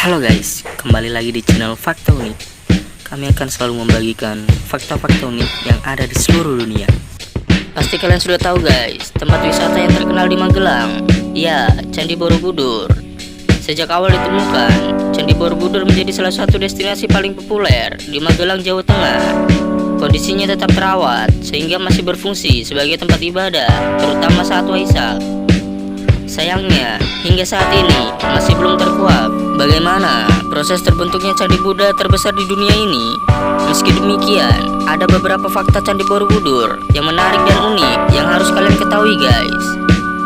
Halo guys, kembali lagi di channel Fakta Unik. Kami akan selalu membagikan fakta-fakta unik yang ada di seluruh dunia. Pasti kalian sudah tahu guys, tempat wisata yang terkenal di Magelang, ya, Candi Borobudur. Sejak awal ditemukan, Candi Borobudur menjadi salah satu destinasi paling populer di Magelang, Jawa Tengah. Kondisinya tetap terawat, sehingga masih berfungsi sebagai tempat ibadah, terutama saat Waisak. Sayangnya, hingga saat ini masih belum terkuak bagaimana proses terbentuknya Candi Buddha terbesar di dunia ini. Meski demikian, ada beberapa fakta Candi Borobudur yang menarik dan unik yang harus kalian ketahui guys.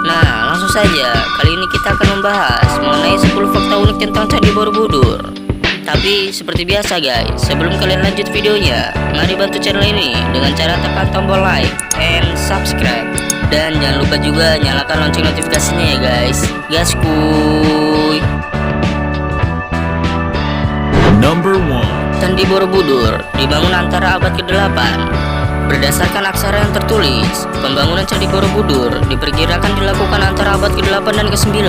Nah, langsung saja, kali ini kita akan membahas mengenai 10 fakta unik tentang Candi Borobudur. Tapi seperti biasa guys, sebelum kalian lanjut videonya, mari bantu channel ini dengan cara tekan tombol like and subscribe. Dan jangan lupa juga nyalakan lonceng notifikasinya ya guys. Gaskuy. Number 1. Candi Borobudur dibangun antara abad ke-8. Berdasarkan aksara yang tertulis, pembangunan Candi Borobudur diperkirakan dilakukan antara abad ke-8 dan ke-9.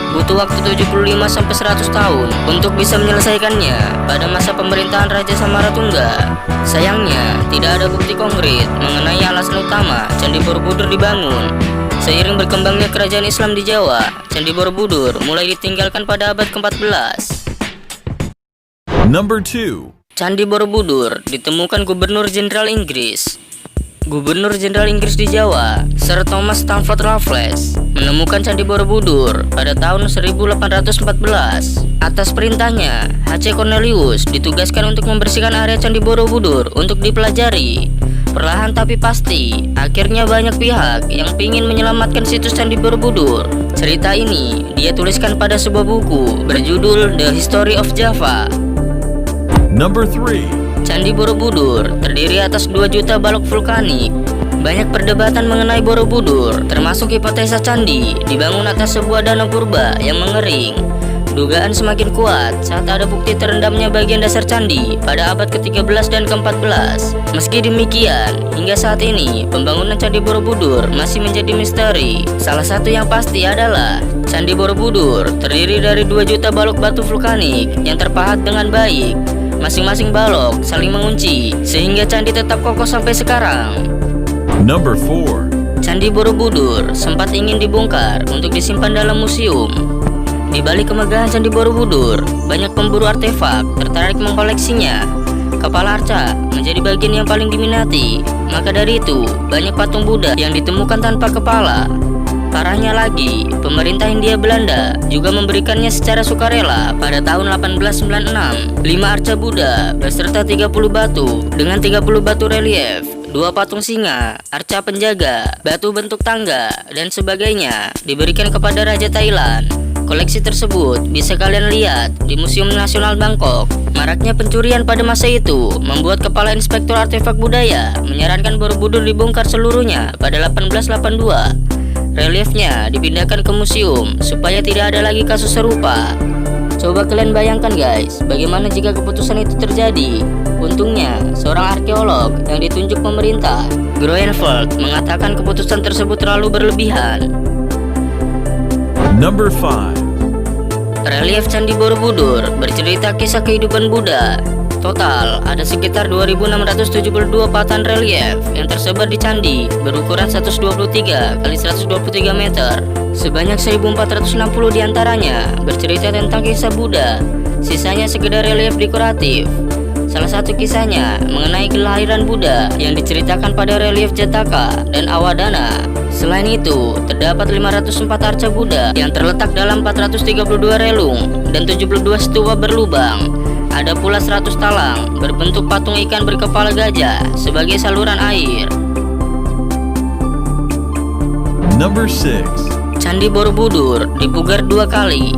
Butuh waktu 75-100 tahun untuk bisa menyelesaikannya pada masa pemerintahan Raja Samaratungga. Sayangnya, tidak ada bukti konkret mengenai alasan utama Candi Borobudur dibangun. Seiring berkembangnya kerajaan Islam di Jawa, Candi Borobudur mulai ditinggalkan pada abad ke-14. Number 2. Candi Borobudur ditemukan Gubernur Jenderal Inggris. Gubernur Jenderal Inggris di Jawa, Sir Thomas Stamford Raffles, menemukan Candi Borobudur pada tahun 1814. Atas perintahnya, H.C. Cornelius ditugaskan untuk membersihkan area Candi Borobudur untuk dipelajari. Perlahan tapi pasti, akhirnya banyak pihak yang ingin menyelamatkan situs Candi Borobudur. Cerita ini dia tuliskan pada sebuah buku berjudul The History of Java. Number 3. Candi Borobudur terdiri atas 2 juta balok vulkanik. Banyak perdebatan mengenai Borobudur, termasuk hipotesa candi dibangun atas sebuah danau purba yang mengering. Dugaan semakin kuat saat ada bukti terendamnya bagian dasar candi pada abad ke-13 dan ke-14. Meski demikian, hingga saat ini pembangunan Candi Borobudur masih menjadi misteri. Salah satu yang pasti adalah Candi Borobudur terdiri dari 2 juta balok batu vulkanik yang terpahat dengan baik. Masing-masing balok saling mengunci sehingga candi tetap kokoh sampai sekarang. Number 4. Candi Borobudur sempat ingin dibongkar untuk disimpan dalam museum. Di balik kemegahan Candi Borobudur, banyak pemburu artefak tertarik mengkoleksinya. Kepala arca menjadi bagian yang paling diminati. Maka dari itu, banyak patung Buddha yang ditemukan tanpa kepala. Parahnya lagi, pemerintah Hindia Belanda juga memberikannya secara sukarela pada tahun 1896. 5 arca Buddha beserta 30 batu dengan 30 batu relief, 2 patung singa, arca penjaga, batu bentuk tangga, dan sebagainya diberikan kepada Raja Thailand. Koleksi tersebut bisa kalian lihat di Museum Nasional Bangkok. Maraknya pencurian pada masa itu membuat Kepala Inspektur Artefak Budaya menyarankan Borobudur dibongkar seluruhnya pada 1882. Reliefnya dipindahkan ke museum supaya tidak ada lagi kasus serupa. Coba kalian bayangkan guys, bagaimana jika keputusan itu terjadi. Untungnya, seorang arkeolog yang ditunjuk pemerintah, Groeneveld, mengatakan keputusan tersebut terlalu berlebihan. Number 5. Relief Candi Borobudur bercerita kisah kehidupan Buddha. Total, ada sekitar 2.672 patahan relief yang tersebar di candi berukuran 123 x 123 meter. Sebanyak 1.460 diantaranya bercerita tentang kisah Buddha. Sisanya sekedar relief dekoratif. Salah satu kisahnya mengenai kelahiran Buddha yang diceritakan pada relief Jataka dan Awadana. Selain itu, terdapat 504 arca Buddha yang terletak dalam 432 relung dan 72 stupa berlubang. Ada pula 100 talang berbentuk patung ikan berkepala gajah sebagai saluran air. Number 6. Candi Borobudur dipugar 2 kali.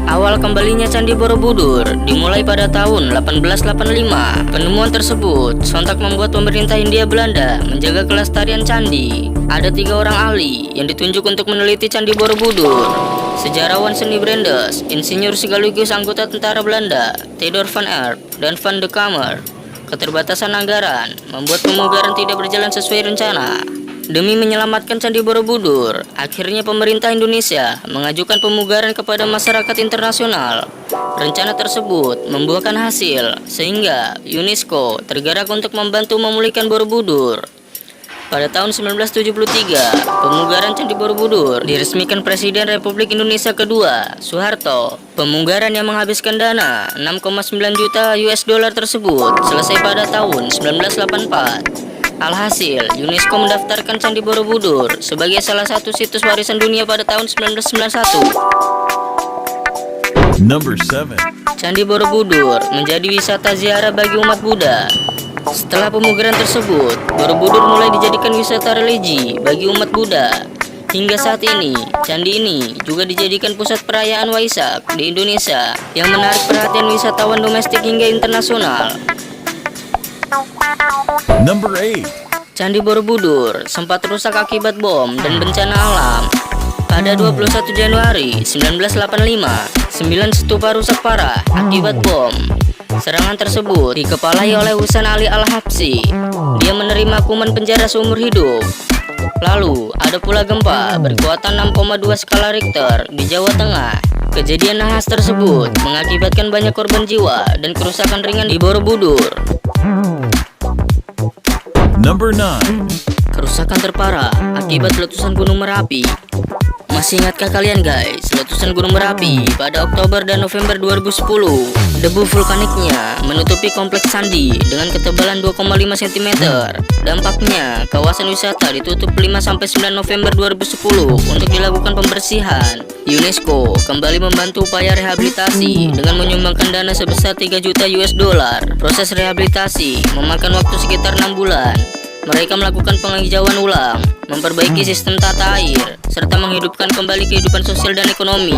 Awal kembalinya Candi Borobudur dimulai pada tahun 1885. Penemuan tersebut sontak membuat pemerintah Hindia Belanda menjaga kelestarian candi. Ada 3 orang ahli yang ditunjuk untuk meneliti Candi Borobudur. Sejarawan seni Brandes, insinyur sekaligus anggota tentara Belanda, Theodor van Erp dan Van de Kamer. Keterbatasan anggaran membuat pemugaran tidak berjalan sesuai rencana. Demi menyelamatkan Candi Borobudur, akhirnya pemerintah Indonesia mengajukan pemugaran kepada masyarakat internasional. Rencana tersebut membuahkan hasil, sehingga UNESCO tergerak untuk membantu memulihkan Borobudur. Pada tahun 1973, pemugaran Candi Borobudur diresmikan Presiden Republik Indonesia kedua, Soeharto. Pemugaran yang menghabiskan dana 6,9 juta US dollar tersebut selesai pada tahun 1984. Alhasil, UNESCO mendaftarkan Candi Borobudur sebagai salah satu situs warisan dunia pada tahun 1991. Number 7. Candi Borobudur menjadi wisata ziarah bagi umat Buddha. Setelah pemugaran tersebut, Borobudur mulai dijadikan wisata religi bagi umat Buddha. Hingga saat ini, candi ini juga dijadikan pusat perayaan Waisak di Indonesia yang menarik perhatian wisatawan domestik hingga internasional. Number 8. Candi Borobudur sempat rusak akibat bom dan bencana alam. Pada 21 Januari 1985, 9 stupa rusak parah akibat bom. Serangan tersebut dikepalai oleh Husain Ali Al-Habsyi. Dia menerima hukuman penjara seumur hidup. Lalu, ada pula gempa berkekuatan 6,2 skala Richter di Jawa Tengah. Kejadian nahas tersebut mengakibatkan banyak korban jiwa dan kerusakan ringan di Borobudur. Number 9. Kerusakan terparah akibat letusan Gunung Merapi. Masih ingatkah kalian guys, letusan Gunung Merapi pada Oktober dan November 2010? Debu vulkaniknya menutupi kompleks candi dengan ketebalan 2,5 cm. Dampaknya, kawasan wisata ditutup 5-9 November 2010 untuk dilakukan pembersihan. UNESCO kembali membantu upaya rehabilitasi dengan menyumbangkan dana sebesar 3 juta US dollar. Proses rehabilitasi memakan waktu sekitar 6 bulan. Mereka melakukan penghijauan ulang, memperbaiki sistem tata air, serta menghidupkan kembali kehidupan sosial dan ekonomi.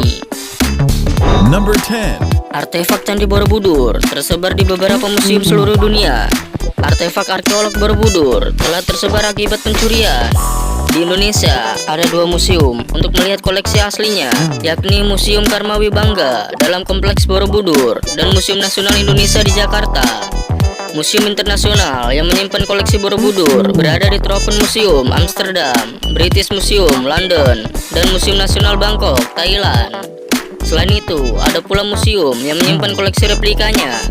Number 10. Artefak Candi Borobudur tersebar di beberapa museum seluruh dunia. Artefak arkeolog Borobudur telah tersebar akibat pencurian. Di Indonesia, ada 2 museum untuk melihat koleksi aslinya, yakni Museum Karmawi Bangga dalam Kompleks Borobudur dan Museum Nasional Indonesia di Jakarta. Museum internasional yang menyimpan koleksi Borobudur berada di Tropen Museum, Amsterdam, British Museum, London, dan Museum Nasional Bangkok, Thailand. Selain itu, ada pula museum yang menyimpan koleksi replikanya,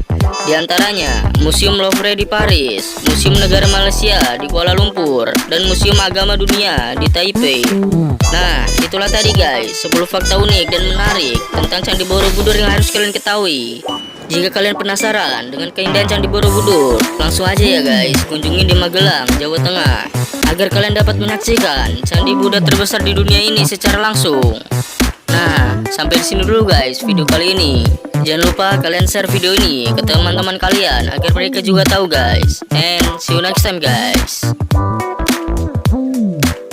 di antaranya Museum Louvre di Paris, Museum Negara Malaysia di Kuala Lumpur, dan Museum Agama Dunia di Taipei. Nah, itulah tadi guys, 10 fakta unik dan menarik tentang Candi Borobudur yang harus kalian ketahui. Jika kalian penasaran dengan keindahan Candi Borobudur, langsung aja ya guys, kunjungi di Magelang, Jawa Tengah, agar kalian dapat menyaksikan Candi Buddha terbesar di dunia ini secara langsung. Nah, sampai di sini dulu guys video kali ini. Jangan lupa kalian share video ini ke teman-teman kalian agar mereka juga tahu guys. And see you next time guys.